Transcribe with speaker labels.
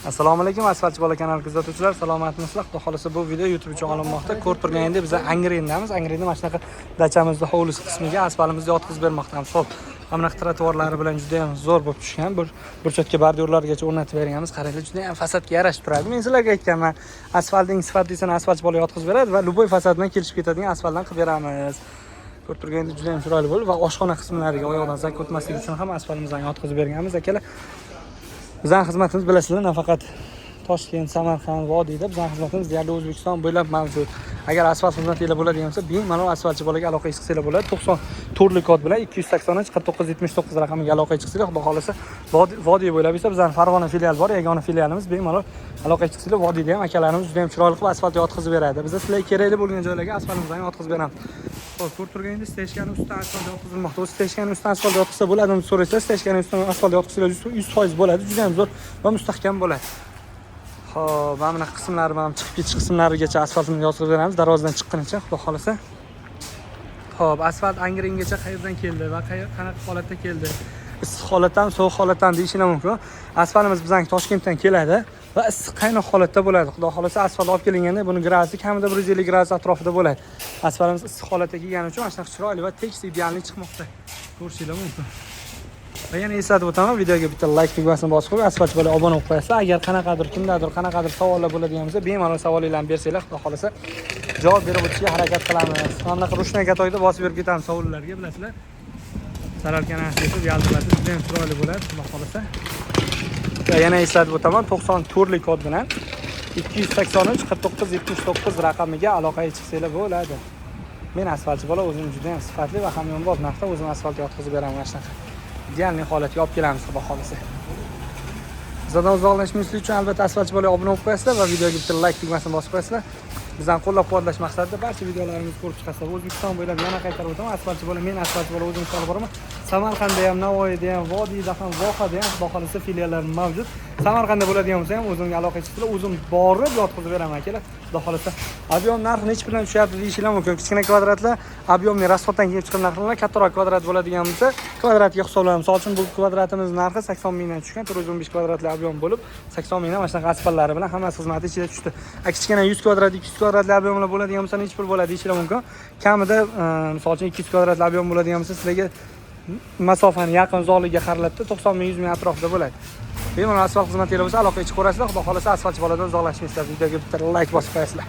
Speaker 1: Assalomu alaykum, Asfaltchi bola kanali kuzatuvchilar, salomatmisizlar? Xudo xolasa bu video YouTube uchun olinmoqda. Ko'rib turganingizdek, biz Angrendamiz. Angrenda mana shunaqa dachamizning hovlisi qismiga asfaltimizni yotqizib bermoqdamiz. Xo'p, mana bunaqa trotuarlari bilan juda ham zo'r bo'lib tushgan. Bir burchakka bordyurlargacha o'rnatib berganmiz. Qaranglar, juda ham fasadga yarashib turadi. Men sizlarga aytganman, asfaltning sifatlisini asfaltchi bola yotqizib beradi va luboy fasad bilan kelishib ketadigan asfaltdan qilib beramiz. Ko'rib turganingizdek, juda ham chiroyli bo'ldi va oshxona qismlariga oyoqdan zak o'tmasligi uchun ham asfaltimizdan yotqizib berganmiz. Akalar, bizning xizmatimiz bilasizlar, nafaqat Toshkent, Samarqand, Vodiyda bizning xizmatimiz deyarli O'zbekiston bo'ylab mavjud. Agar asfalt xizmatinglar bo'ladigan bo'lsa, bemalol asfaltchi bolaga aloqa qilsanglar bo'ladi. 94 lik kod bilan 280 49 79 raqamiga aloqa qilsanglar, xudo xolasa Vodiy bo'ylab esa bizning Farg'ona filial bor, yagona filialimiz. Bemalol aloqa qilsanglar, Vodiyda ham akalarimiz juda ham chiroyli qilib asfalt yotqizib beradi. Biz sizlarga kerakli bo'lgan joylarga asfaltimizdan yotqizib beramiz. Xo'p, ko'rib turganingizdek, steshkani ustidan asfalt yotqizilmoqda. O'z steshkani ustidan asfalt yotqizsa bo'ladimi deb so'raysiz. Steshkani ustidan asfalt yotqizsalar 100% bo'ladi. Juda ham zo'r va mustahkam bo'ladi. Xo'p, mana bunaqa qismlari bilan chiqib ketish qismlarigacha asfaltni yotqizib beramiz, darvozadan chiqqunicha, xudo xolasa. Xo'p, asfalt Angrengacha qayerdan keldi va qanaqa holatda keldi? Issiq holatdan, sovuq holatdan deyishinglar mumkin. Asfaltimiz bizning Toshkentdan keladi va issiq qaynoq holatda bo'ladi. Xudo xolasa asfalt olib kelinganda buni gradusi kamida 150 gradus atrofida bo'ladi. Asfaltimiz issiq holatda kelgani uchun mana shunaqa chiroyli va tekis ideallik chiqmoqda. Ko'rishinglar mumkin. Va yana eslatib o'taman, videoga bitta like tugmasini bosib qo'yib, asfaltchi bola obuna bo'lib qo'yasizlar. Agar qanaqadir kimdadir qanaqadir savollar bo'ladigan bo'lsa, bemalol savolinglarni bersanglar, xudo xolasa javob berib o'tishga harakat qilamiz. Mana bunaqa rushna gatoyda bosib berib ketamiz savollarga, bilasizlar. Saralkanasi deb yaldiratib, juda ham chiroyli bo'ladi, xudo xolasa. Va yana eslatib o'taman, 94 lik kod bilan 283 49 79 raqamiga aloqa chiqsanglar bo'ladi. Men asfaltchi bola, o'zim juda ham sifatli va hamyonbop narxda o'zim asfalt yotqizib beraman mana shunaqa. Idealniy holatga olib kelamiz, xudo xolasa. Bizdan uzoqlashmaslik uchun albatta asfaltchi bola obuna bo'lib qo'yasizlar va videoga bitta like tugmasini bosib qo'yasizlar. Bizdan qo'llab-quvvatlash maqsadida barcha videolarimizni ko'rib chiqasizlar. O'zbekiston bo'ylab yana qaytarib o'taman, asfaltchi bola, men asfaltchi bola o'zim olib boraman. Samarqandda ham, Navoiyda ham, Vodiyda ham, Vohada ham xudo xolasa filiallarim mavjud. Samarqandda bo'ladigan bo'lsa ham o'zimga aloqa qilsanglar, o'zim borib yotqizib beraman akalar. Xudo xolasa. Ob'yom narxi necha bilan tushyapti deyishinglar mumkin. Kichkina kvadratlar ob'yomli rasxoddan kelib chiqqan narxlar, kattaroq kvadrat bo'ladigan bo'lsa, kvadratiga hisoblanamiz. Misol uchun bu kvadratimiz narxi 80 mingdan tushgan, 415 kvadratli ob'yom bo'lib, 80 mingdan mana shunaqa asfaltlari bilan hammasi xizmati ichida tushdi. Kichkina 100 kvadrat, 200 kvadratli ob'yomlar bo'ladigan bo'lsa, necha pul bo'ladi deyishinglar mumkin. Kamida, misol uchun 200 kvadratli ob'yom bo'ladigan bo'lsa, sizlarga masofani yaqin uzoqligiga qaralibdi 90 ming 100 ming atrofida bo'ladi. Bemalol asfalt xizmatinglar bo'lsa aloqa qilib ko'rasizlar. Xudo xolasa asfaltchi boladan uzoqlashmaysizlar. Videoga bitta like bosib qo'yasizlar.